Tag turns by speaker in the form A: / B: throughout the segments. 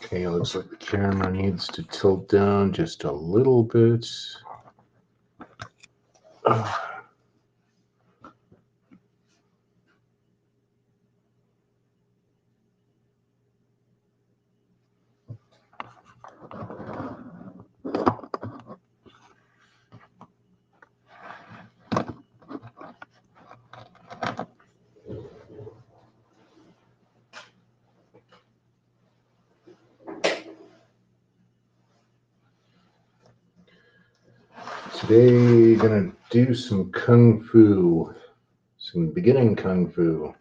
A: Okay, looks like the camera needs to tilt down just a little bit. Today, gonna do some kung fu, some beginning kung fu.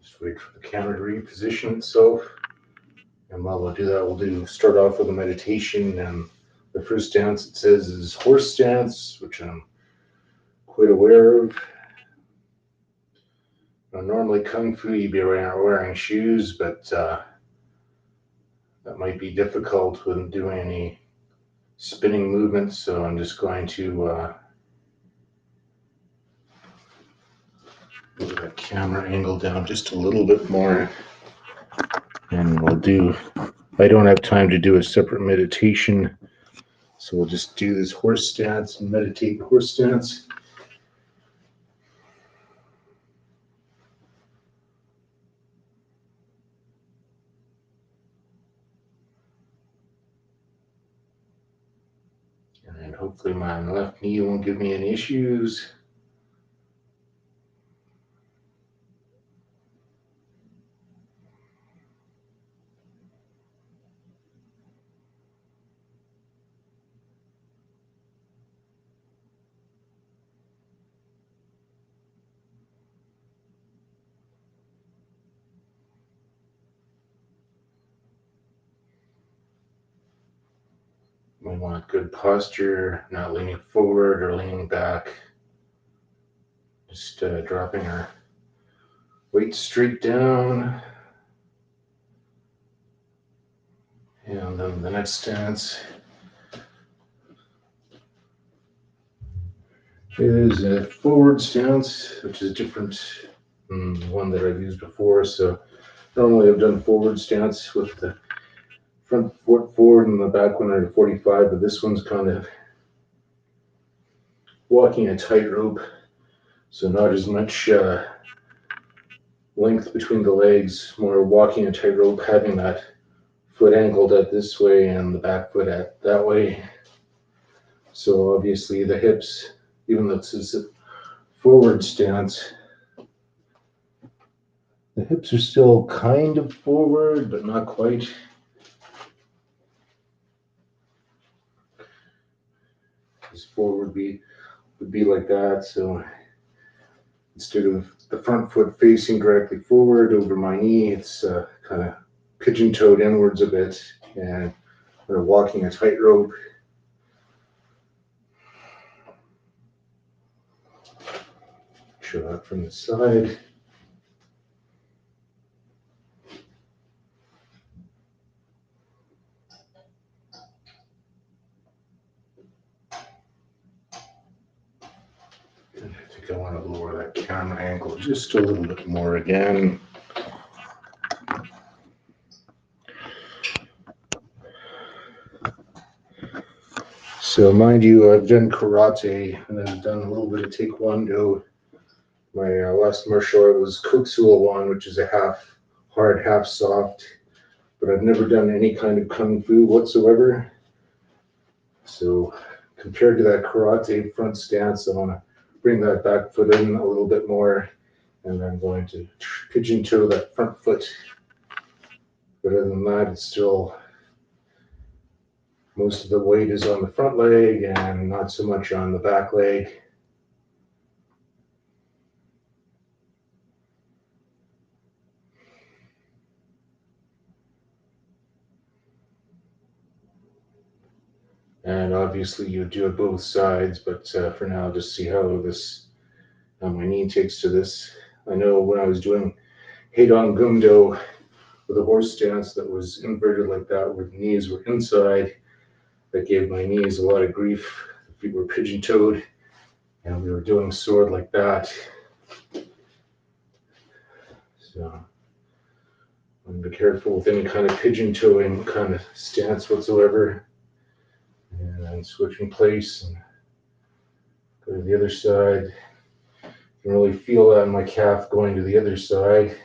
A: Just wait for the camera to reposition itself. And while we'll do that, we'll start off with a meditation. And the first stance it says is horse stance, which I'm quite aware of. Now, normally kung fu you'd be wearing shoes, but that might be difficult when doing any spinning movements. So I'm just going to move that camera angle down just a little bit more. And I don't have time to do a separate meditation. So we'll just do this horse stance and meditate horse stance. And hopefully my left knee won't give me any issues. We want good posture, not leaning forward or leaning back. Just dropping our weight straight down. And then the next stance is a forward stance, which is different from the one that I've used before. So normally I've done forward stance with the front foot forward and the back one at a 45, but this one's kind of walking a tightrope. So not as much length between the legs, more walking a tightrope, having that foot angled at this way and the back foot at that way. So obviously the hips, even though it's a forward stance, the hips are still kind of forward, but not quite. This forward would be like that. So instead of the front foot facing directly forward over my knee, it's kind of pigeon-toed inwards a bit and walking a tightrope. Show that from the side. I think I want to lower that camera angle just a little bit more again. So mind you, I've done karate and I've done a little bit of taekwondo. My last martial art was Kuksuawan, which is a half hard, half soft. But I've never done any kind of kung fu whatsoever. So compared to that karate front stance, I want to bring that back foot in a little bit more, and I'm going to pigeon toe that front foot. But other than that, it's still most of the weight is on the front leg and not so much on the back leg. And obviously you do it both sides, but for now, just see how this my knee takes to this. I know when I was doing Heidong Gumdo with a horse stance that was inverted like that, where the knees were inside, that gave my knees a lot of grief. The feet were pigeon toed, and we were doing sword like that. So I'm be careful with any kind of pigeon toeing kind of stance whatsoever. And then switching place and go to the other side. You can really feel that in my calf going to the other side.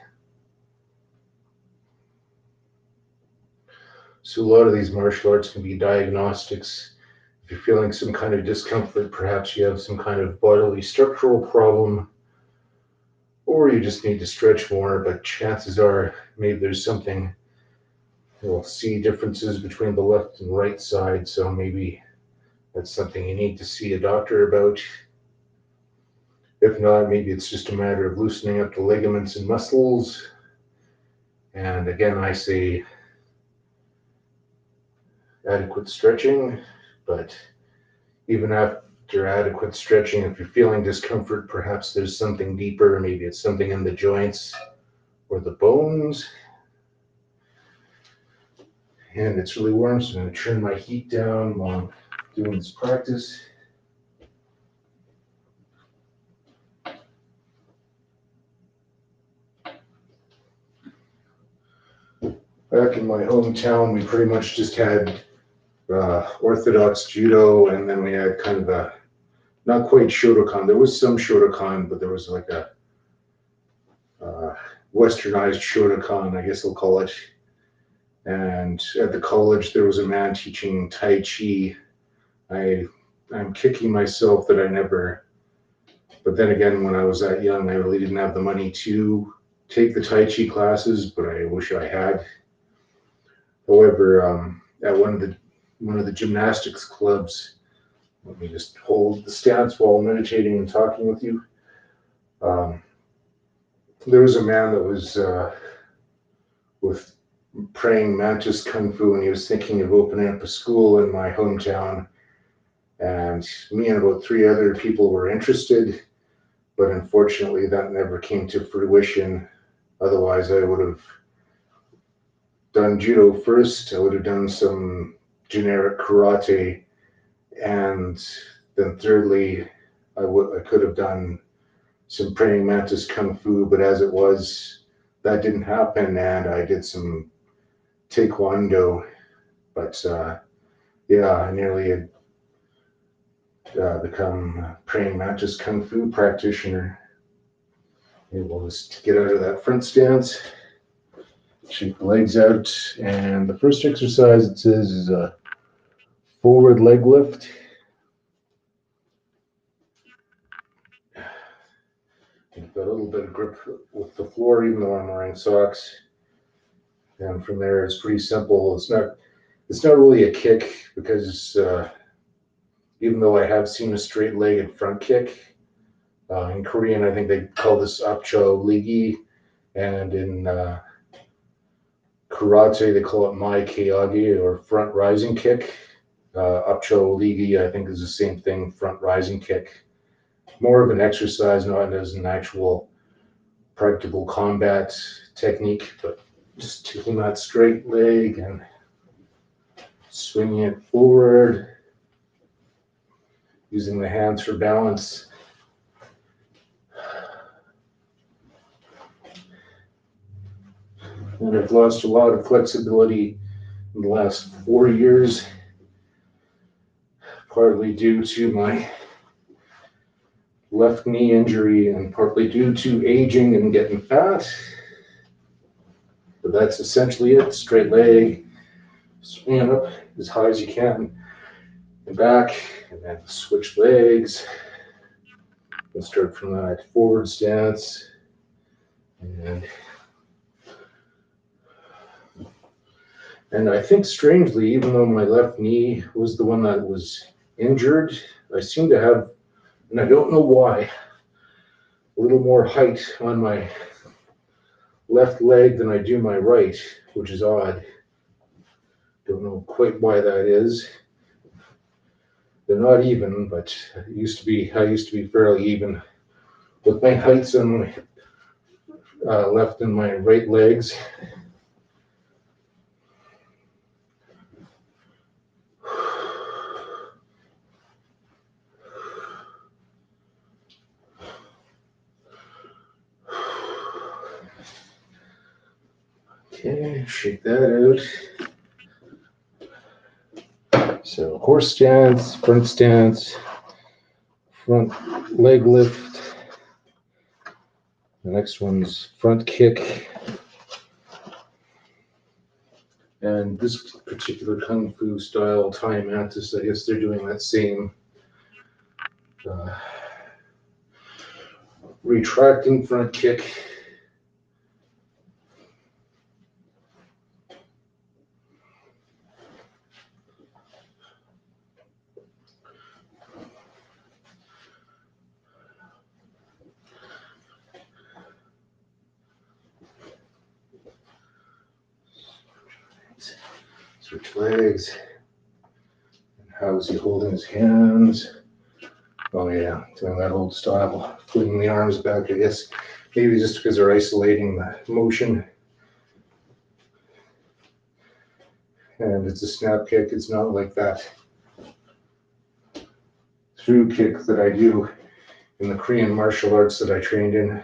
A: So a lot of these martial arts can be diagnostics. If you're feeling some kind of discomfort, perhaps you have some kind of bodily structural problem, or you just need to stretch more, but chances are maybe there's something. You'll see differences between the left and right side, so maybe that's something you need to see a doctor about. If not, maybe it's just a matter of loosening up the ligaments and muscles. And again, I say adequate stretching, but even after adequate stretching, if you're feeling discomfort, perhaps there's something deeper. Maybe it's something in the joints or the bones. And it's really warm, so I'm going to turn my heat down while I'm doing this practice. Back in my hometown, we pretty much just had orthodox judo, and then we had kind of a, not quite Shotokan. There was some Shotokan, but there was like a westernized Shotokan, I guess they'll call it. And at the college, there was a man teaching Tai Chi. I'm kicking myself that I never, but then again, when I was that young, I really didn't have the money to take the Tai Chi classes, but I wish I had. However, at one of the gymnastics clubs, let me just hold the stance while meditating and talking with you. There was a man that was with praying mantis kung fu, and he was thinking of opening up a school in my hometown. And me and about 3 other people were interested, but unfortunately, that never came to fruition. Otherwise, I would have done judo first. I would have done some generic karate, and then thirdly, I could have done some praying mantis kung fu. But as it was, that didn't happen, and I did some taekwondo. But yeah, I nearly had become praying mantis kung fu practitioner. Able to get out of that front stance. Shake the legs out, and the first exercise it says is a forward leg lift. You've got a little bit of grip with the floor, even though I'm wearing socks. And from there, it's pretty simple. It's not really a kick because even though I have seen a straight-legged front kick, in Korean I think they call this apcho ligi, and in karate they call it mai keage or front rising kick. Apcho ligi I think is the same thing, front rising kick. More of an exercise, not as an actual practical combat technique, but just taking that straight leg and swinging it forward, using the hands for balance. And I've lost a lot of flexibility in the last 4 years, partly due to my left knee injury and partly due to aging and getting fat. But that's essentially it. Straight leg, swing up as high as you can and back, and then switch legs. We'll start from that forward stance. And I think strangely, even though my left knee was the one that was injured, I seem to have, and I don't know why, a little more height on my left leg than I do my right, which is odd. Don't know quite why that is. They're not even, but I used to be fairly even with my heights on my left and my right legs. Okay, shake that out. So horse stance, front leg lift. The next one's front kick. And this particular Kung Fu style Thai mantis, I guess they're doing that same retracting front kick. Switch legs. And how is he holding his hands? Oh yeah, doing that old style, flinging the arms back, I guess. Maybe just because they're isolating the motion. And it's a snap kick, it's not like that through kick that I do in the Korean martial arts that I trained in.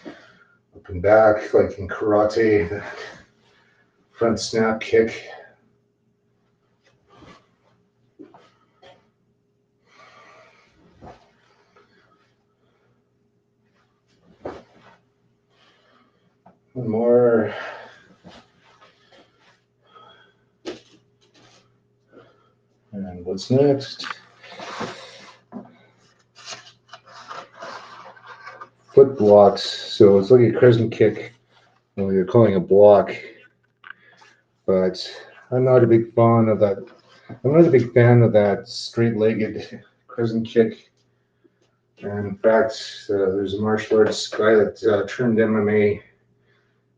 A: Up and back, like in karate, the front snap kick. One more. And what's next? Foot blocks. So it's like a crescent kick. Well, you're calling a block. But I'm not a big fan of that. I'm not a big fan of that straight-legged crescent kick. And in fact, there's a martial arts guy that turned MMA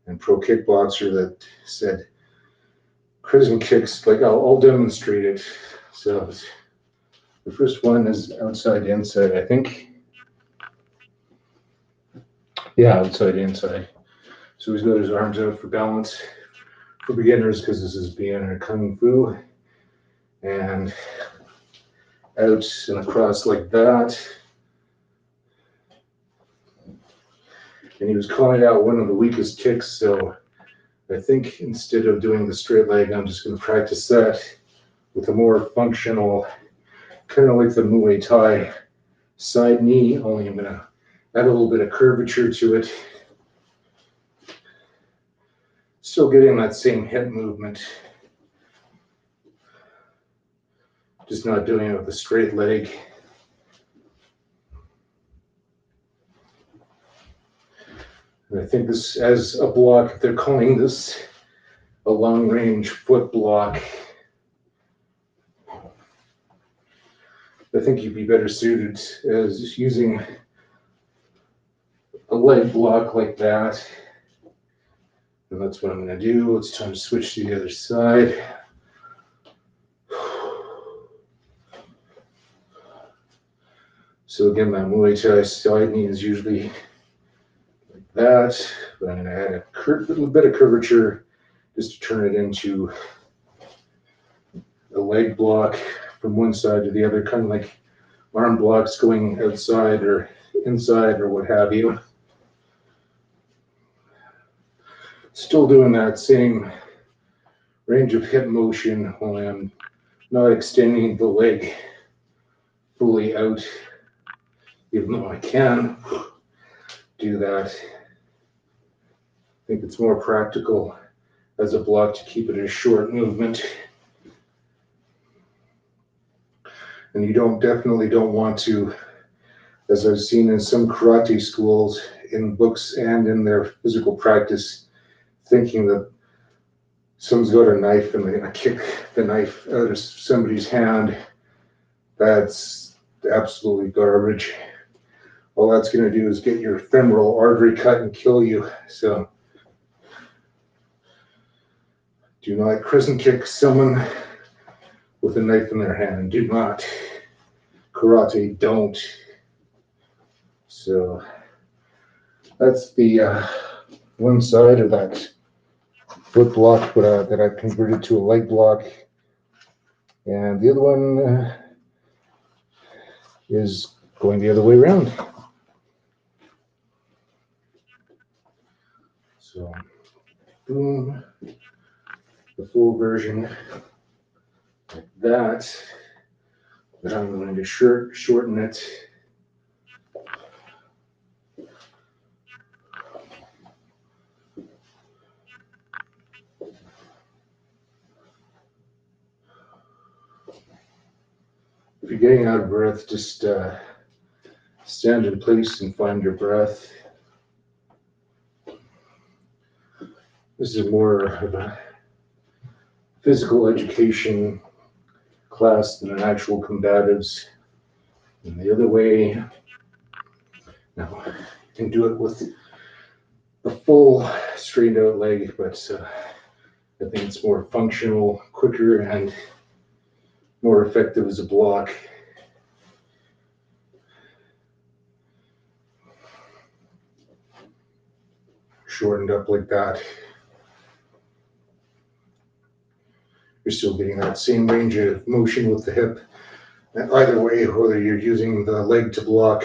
A: and pro kickboxer that said crescent kicks, like I'll demonstrate it. So the first one is outside inside, I think. Yeah, outside inside. So he's got his arms out for balance for beginners because this is beginner Kung Fu. And out and across like that. And he was calling out one of the weakest kicks, so I think instead of doing the straight leg, I'm just going to practice that with a more functional, kind of like the Muay Thai side knee, only I'm going to add a little bit of curvature to it. Still getting that same hip movement, just not doing it with a straight leg. And I think this, as a block, they're calling this a long range foot block. I think you'd be better suited as using a leg block like that. And that's what I'm going to do. It's time to switch to the other side. So again, my Muay Thai side knee is usually like that, but I'm going to add a little bit of curvature just to turn it into a leg block from one side to the other, kind of like arm blocks going outside or inside or what have you. Still doing that same range of hip motion while I'm not extending the leg fully out, even though I can do that. I think it's more practical as a block to keep it a short movement. And you definitely don't want to, as I've seen in some karate schools, in books and in their physical practice, thinking that someone's got a knife and they're going to kick the knife out of somebody's hand. That's absolutely garbage. All that's going to do is get your femoral artery cut and kill you. So do not crescent kick someone with a knife in their hand. Do not. karate don't. So that's the one side of that foot block that I've converted to a leg block. And the other one is going the other way around. So, boom, the full version like that. But I'm going to shorten it. If you're getting out of breath, just stand in place and find your breath. This is more of a physical education class than an actual combatives. And the other way, now you can do it with the full straightened out leg, but I think it's more functional, quicker, and more effective as a block. Shortened up like that. You're still getting that same range of motion with the hip. And either way, whether you're using the leg to block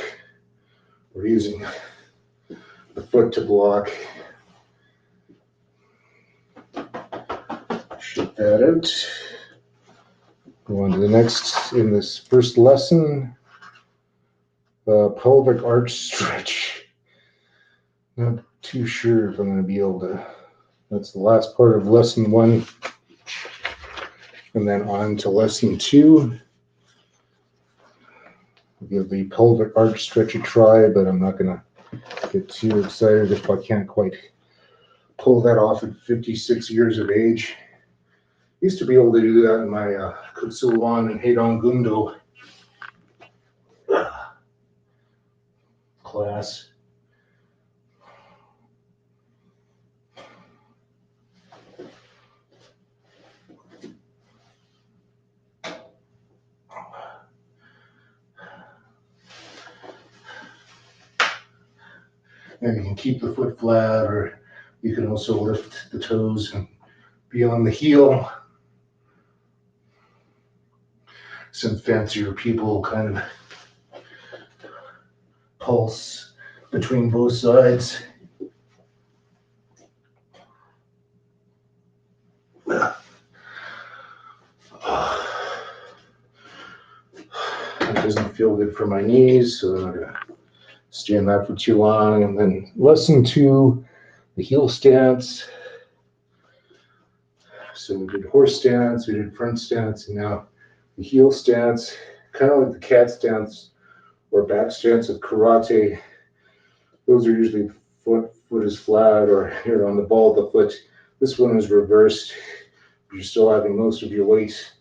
A: or using the foot to block. Shut that out. Go on to the next in this first lesson. Pelvic arch stretch. Not too sure if I'm going to be able to. That's the last part of lesson 1. And then on to lesson 2. I'll give the pelvic arch stretch a try, but I'm not going to get too excited if I can't quite pull that off at 56 years of age. Used to be able to do that in my Kutsuwan and Heidon Gundo class. And you can keep the foot flat, or you can also lift the toes and be on the heel. Some fancier people kind of pulse between both sides. That doesn't feel good for my knees, so I'm not going to stay in that for too long. And then lesson 2, the heel stance. So we did horse stance, we did front stance, and now the heel stance, kind of like the cat stance or back stance of karate. Those are usually foot is flat, or you're on the ball of the foot. This one is reversed. You're still having most of your weight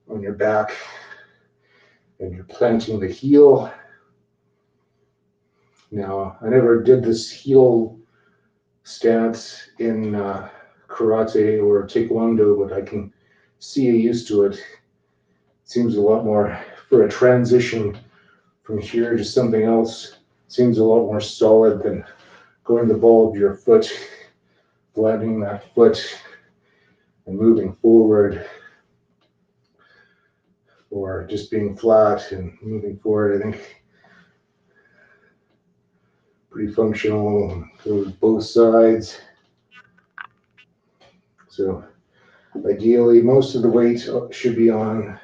A: on your back, and you're planting the heel. Now, I never did this heel stance in karate or taekwondo, but I can see you used to it. Seems a lot more, for a transition from here to something else, seems a lot more solid than going the ball of your foot, flattening that foot and moving forward, or just being flat and moving forward. I think pretty functional, goes both sides. So ideally, most of the weight should be on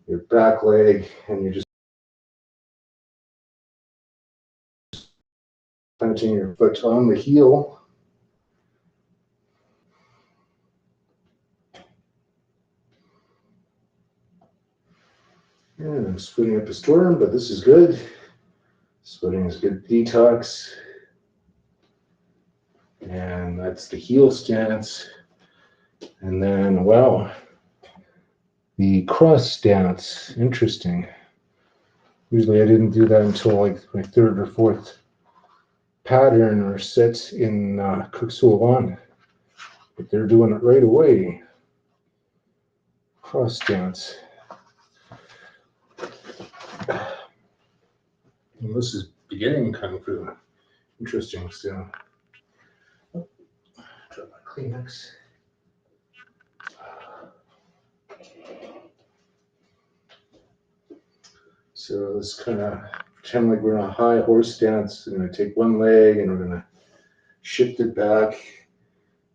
A: your back leg, and you're just planting your foot on the heel. And I'm splitting up a storm, but this is good. Splitting is good detox. And that's the heel stance. And then, wow, the cross stance, interesting. Usually I didn't do that until like my 3rd or 4th pattern or set in Kuksuawan. But they're doing it right away. Cross stance. And this is beginning Kung Fu. Interesting. So, drop my Kleenex. So this kind of pretend like we're in a high horse stance. I'm going to take one leg and we're going to shift it back.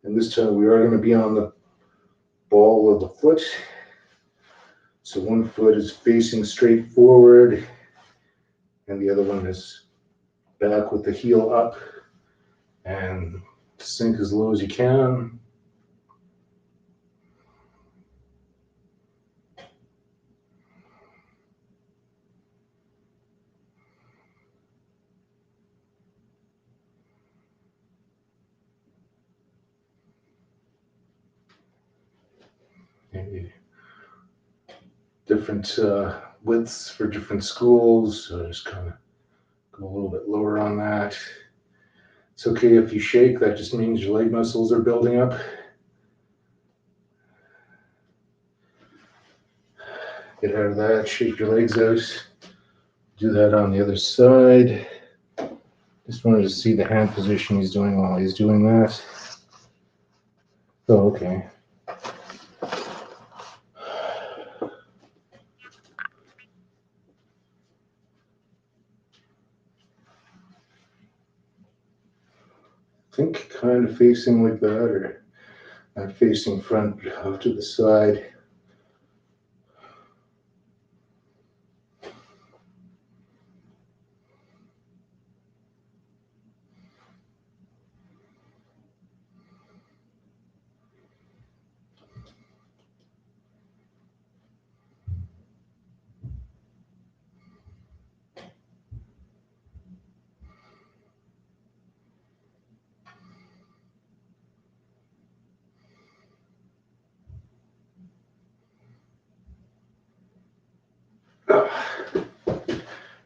A: And this time we are going to be on the ball of the foot. So one foot is facing straight forward and the other one is back with the heel up. And sink as low as you can. Maybe different widths for different schools. So just kind of go a little bit lower on that. It's okay if you shake, that just means your leg muscles are building up. Get out of that, shake your legs out. Do that on the other side. Just wanted to see the hand position he's doing while he's doing that. Oh, okay. I think kind of facing like that, or not facing front, but off to the side.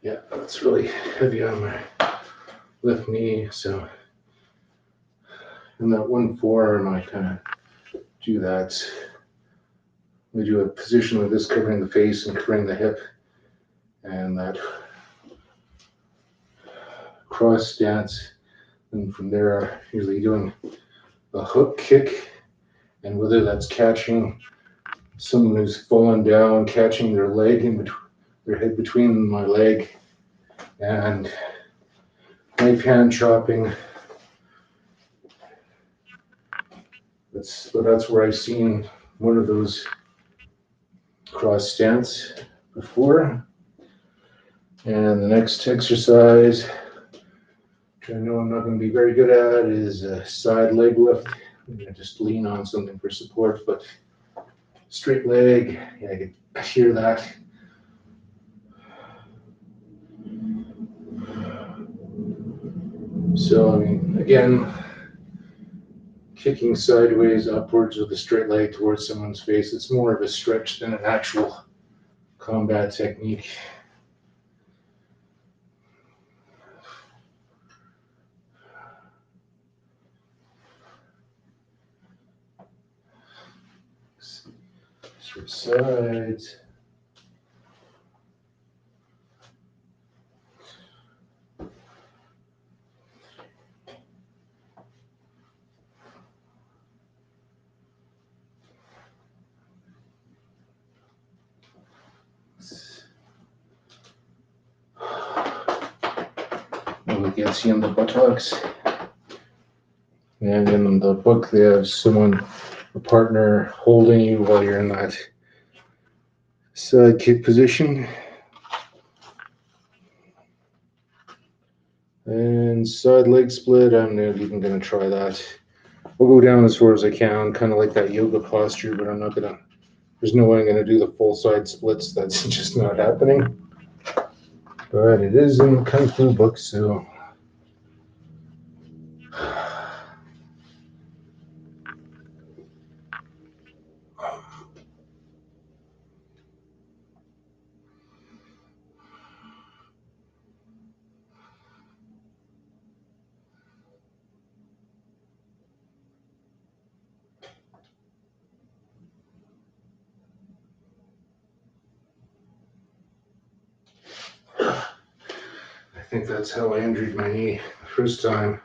A: Yeah, that's really heavy on my left knee. So in that one forearm, I kind of do that. We do a position like this, covering the face and covering the hip, and that cross stance. And from there, usually doing a hook kick, and whether that's catching someone who's fallen down, catching their leg in between, their head between my leg, and knife hand chopping. That's where I've seen one of those cross stance before. And the next exercise, which I know I'm not going to be very good at, is a side leg lift. I'm going to just lean on something for support, but straight leg, yeah, I can hear that. So, I mean, again, kicking sideways upwards with a straight leg towards someone's face, it's more of a stretch than an actual combat technique. Switch sides. Look at in the buttocks. And in the book, they have someone, a partner, holding you while you're in that side kick position. And side leg split, I'm not even going to try that. I'll go down as far as I can, kind of like that yoga posture, but I'm not going to, there's no way I'm going to do the full side splits. That's just not happening. But it is in the Kung Fu book, so. think that's how I injured my knee the first time.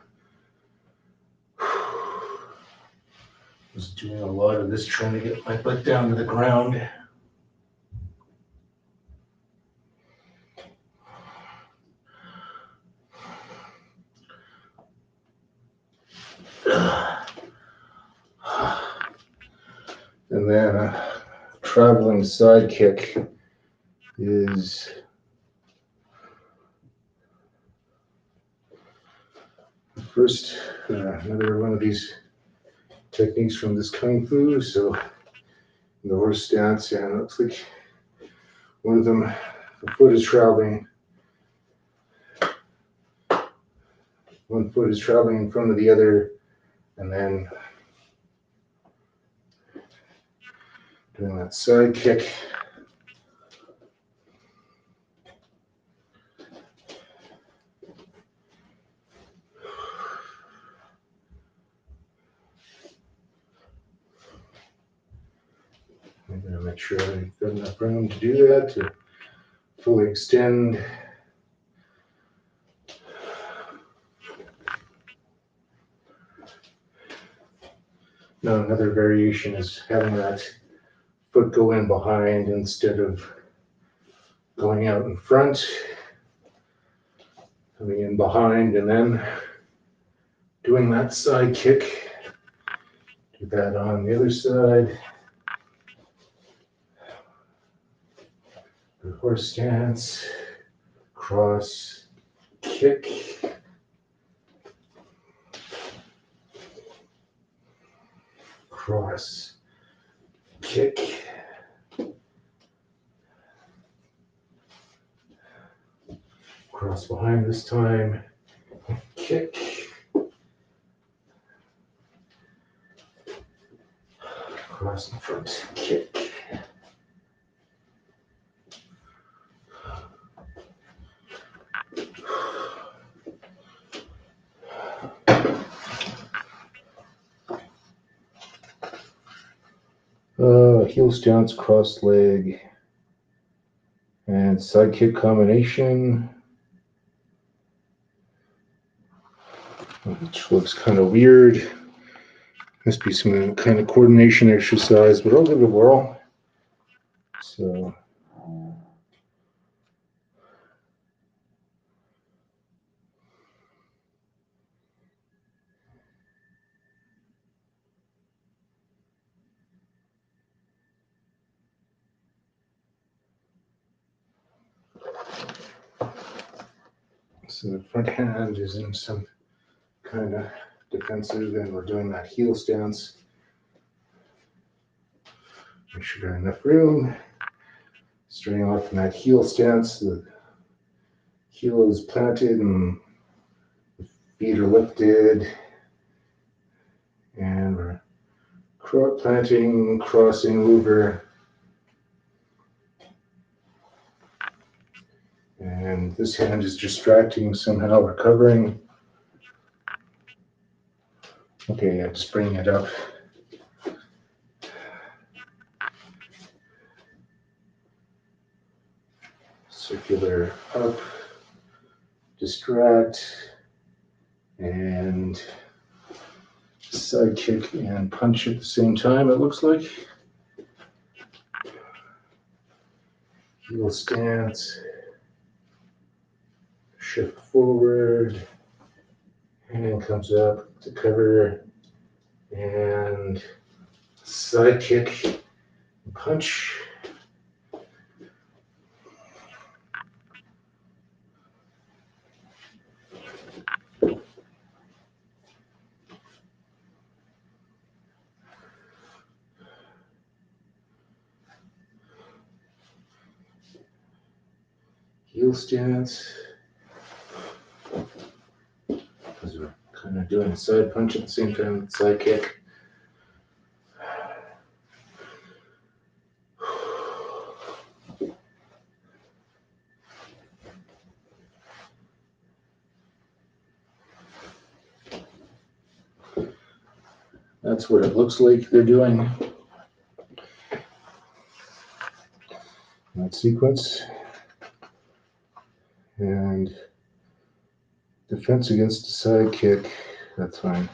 A: Was doing a lot of this, trying to get my butt down to the ground. And then a traveling sidekick is first another one of these techniques from this Kung Fu. So in the horse stance, and it looks like one of them, the foot is traveling. One foot is traveling in front of the other, and then doing that side kick. I'm going to make sure I've got enough room to do that, to fully extend. Now another variation is having that foot go in behind instead of going out in front. Coming in behind and then doing that side kick. Do that on the other side. The horse stance, cross, kick. Cross, kick. Cross behind this time, kick. Cross in front, kick. Heel stance, cross leg, and side kick combination, which looks kind of weird. Must be some kind of coordination exercise, but I'll give it a whirl. So the front hand is in some kind of defensive, and we're doing that heel stance. Make sure I got enough room. Starting off in that heel stance, the heel is planted and the feet are lifted, and we're planting, crossing over, and this hand is distracting somehow, recovering. Okay, yeah, just bringing it up. Circular up, distract, and side kick and punch at the same time, it looks like. Heel stance, shift forward, hand comes up to cover, and side kick, punch. Heel stance, because we're kind of doing a side punch at the same time with side kick. That's what it looks like they're doing. That sequence. And Defense against a side kick. That's fine.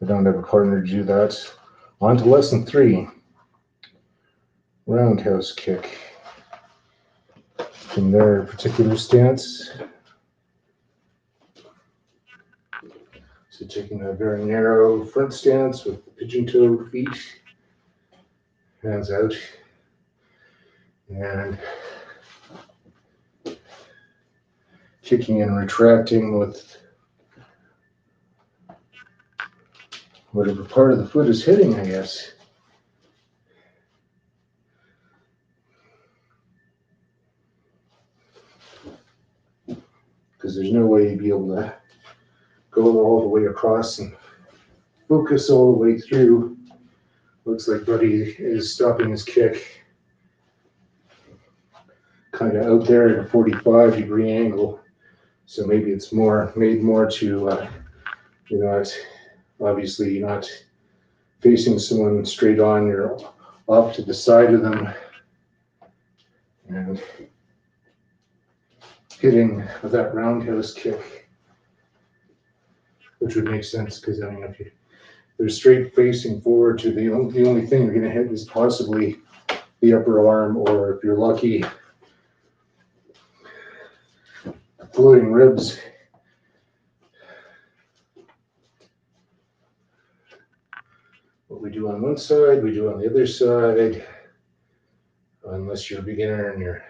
A: I don't have a partner to do that. On to lesson 3. Roundhouse kick. From their particular stance. So taking a very narrow front stance with the pigeon-toed feet, hands out, and kicking and retracting with whatever part of the foot is hitting, I guess. Because there's no way you'd be able to go all the way across and focus all the way through. Looks like Buddy is stopping his kick kind of out there at a 45-degree angle. So maybe it's made more to, obviously you're not facing someone straight on, you're off to the side of them and hitting that roundhouse kick, which would make sense because I mean, if they're straight facing forward to the only thing you're going to hit is possibly the upper arm, or if you're lucky, floating ribs. What we do on one side, we do on the other side, unless you're a beginner and you're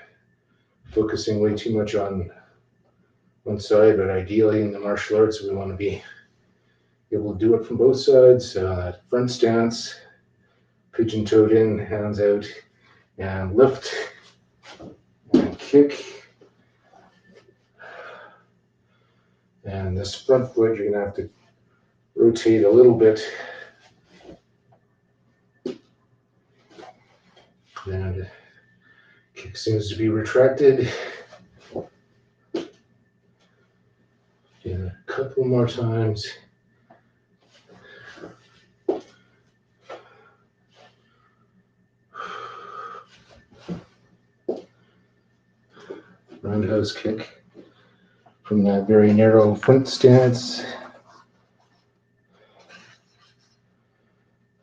A: focusing way too much on one side, but ideally in the martial arts, we want to be able to do it from both sides. Front stance, pigeon-toed in, hands out, and lift, and kick. And this front foot, you're going to have to rotate a little bit. And kick seems to be retracted. And a couple more times. Roundhouse kick from that very narrow front stance.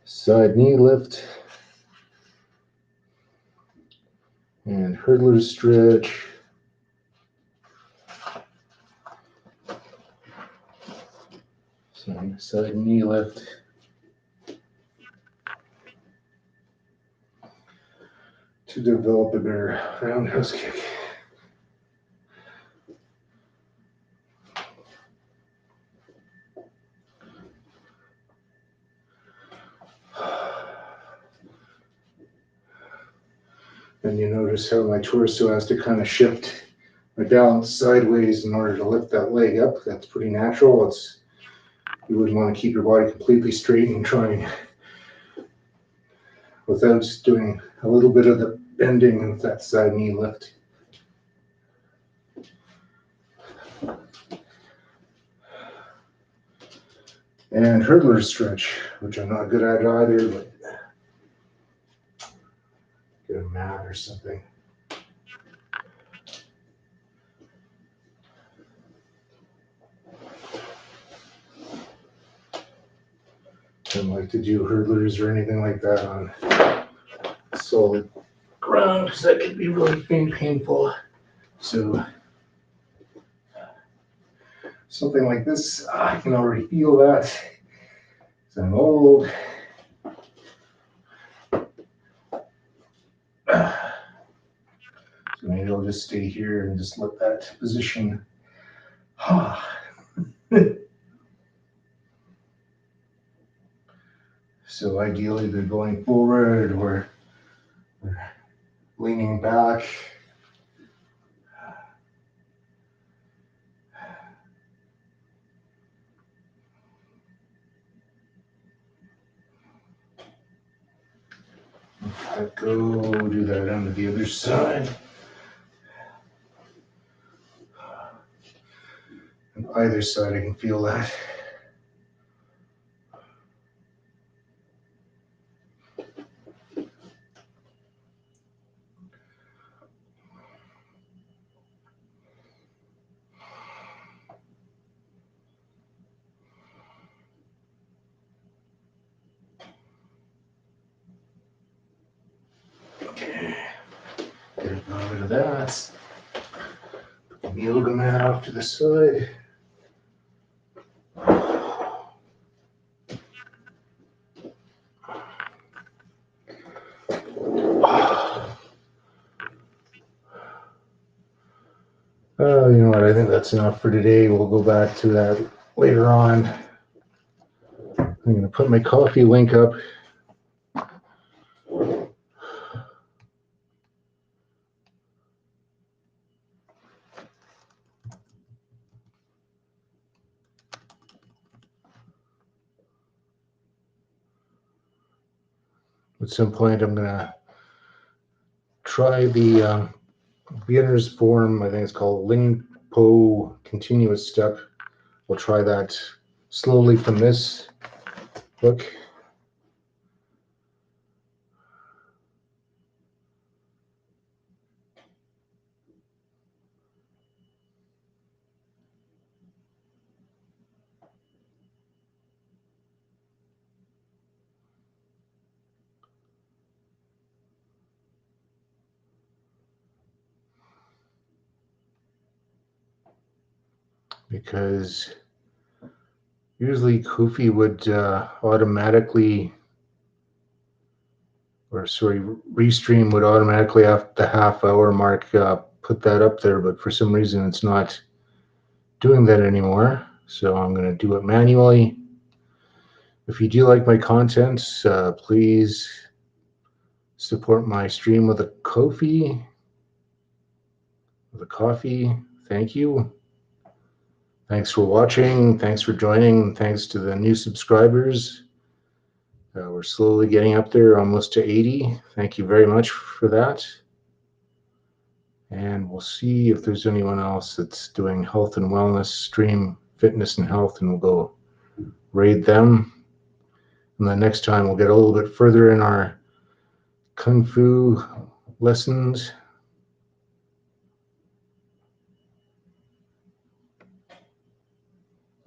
A: Side knee lift. And hurdler stretch. Side knee lift. To develop a better roundhouse kick. And you notice how my torso has to kind of shift my balance sideways in order to lift that leg up. That's pretty natural. You wouldn't want to keep your body completely straight and trying without doing a little bit of the bending with that side knee lift. And hurdler stretch, which I'm not good at either, but get a mat or something. Don't like to do hurdlers or anything like that on solid ground because that can be really painful. So something like this, I can already feel that. So I'm old. So maybe I'll just stay here and just let that position. So ideally they're going forward or leaning back. Let go, do that on the other side. On either side I can feel that. Get a little bit of that. Put the yoga mat off to the side. You know what? I think that's enough for today. We'll go back to that later on. I'm going to put my coffee link up. At some point, I'm going to try the beginner's form. I think it's called Lingpo Continuous Step. We'll try that slowly from this book. Because usually Kofi would automatically, or sorry, Restream would automatically at the half-hour mark put that up there, but for some reason it's not doing that anymore. So I'm going to do it manually. If you do like my content, please support my stream with a Ko-fi, with a coffee. Thank you. Thanks for watching. Thanks for joining. Thanks to the new subscribers. We're slowly getting up there, almost to 80. Thank you very much for that. And we'll see if there's anyone else that's doing health and wellness stream, fitness and health, and we'll go raid them. And then next time we'll get a little bit further in our Kung Fu lessons.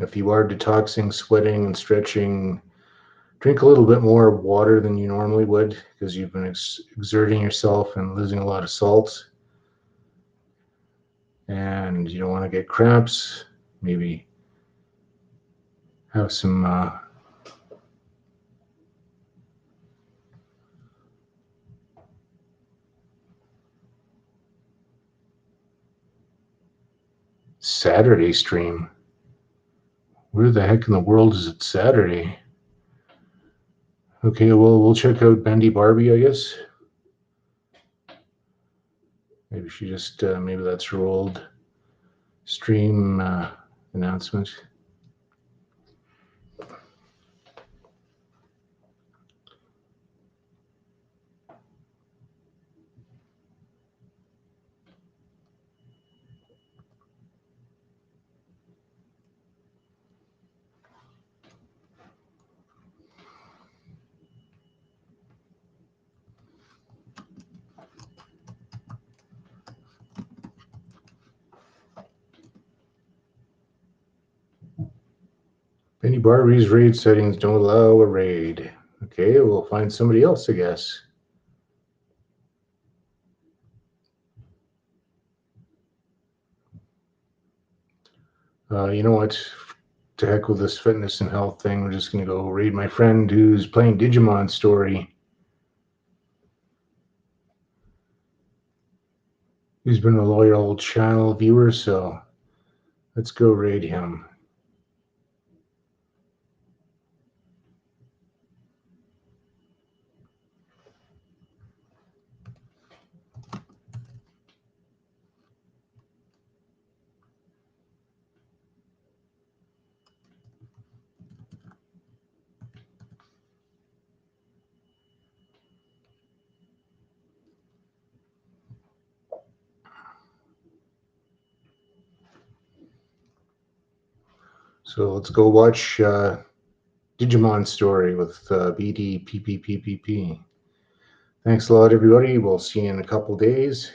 A: If you are detoxing, sweating, and stretching, drink a little bit more water than you normally would because you've been exerting yourself and losing a lot of salt. And you don't want to get cramps. Maybe have some Saturday stream. Where the heck in the world is it Saturday? Okay, well, we'll check out Bendy Barbie, I guess. Maybe she just, maybe that's her old stream announcement. Bendy Barbie's raid settings don't allow a raid. Okay, we'll find somebody else, I guess. You know what? To heck with this fitness and health thing. We're just going to go raid my friend who's playing Digimon Story. He's been a loyal channel viewer, so let's go raid him. So let's go watch Digimon Story with BD PPPPP. Thanks a lot, everybody. We'll see you in a couple days.